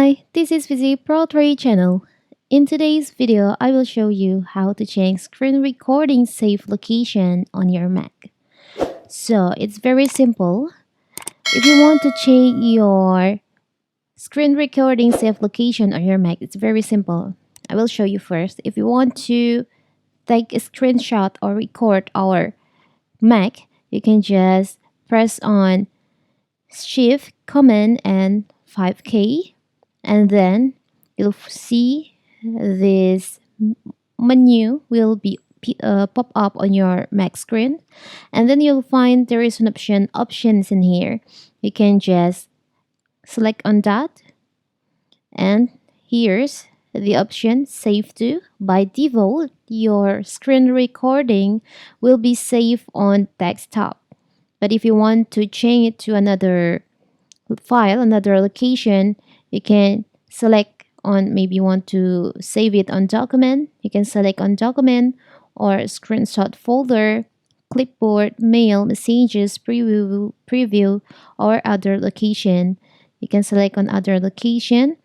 Hi, this is Vizi Pro 3 channel. In today's video, I will show you how to change screen recording save location on your Mac. So it's very simple. If you want to change your screen recording save location on your Mac, it's very simple. I will show you first. If you want to take a screenshot or record our Mac, you can just press on Shift, Command, and 5K, and then you'll see this menu will be pop up on your Mac screen, and then you'll find there is an options in here. You can just select on that, and here's the option save to. By default, your screen recording will be saved on desktop, but if you want to change it to another file, another location, you can select on, maybe you want to save it on document, you can select on document or screenshot folder, clipboard, mail, messages, preview or other location. You can select on other location.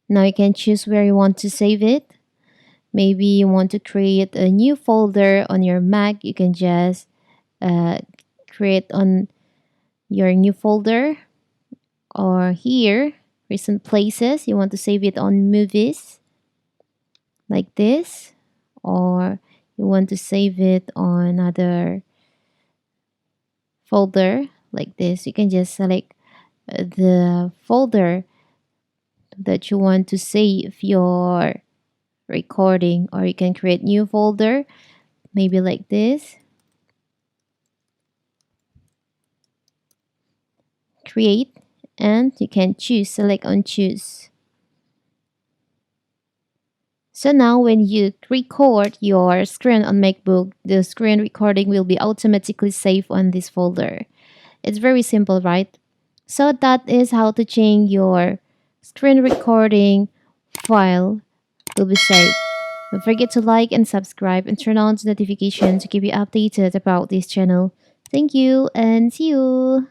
Now you can choose where you want to save it. Maybe you want to create a new folder on your Mac, you can just create on your new folder, or here recent places, you want to save it on movies like this, or you want to save it on another folder like this. You can just select the folder that you want to save your recording, or you can create new folder maybe like this, create, and you can choose, select on choose. So now when you record your screen on MacBook, the screen recording will be automatically saved on this folder. It's very simple, right? So that is how to change your screen recording file will be saved. Don't forget to like and subscribe and turn on the notification to keep you updated about this channel. Thank you and see you!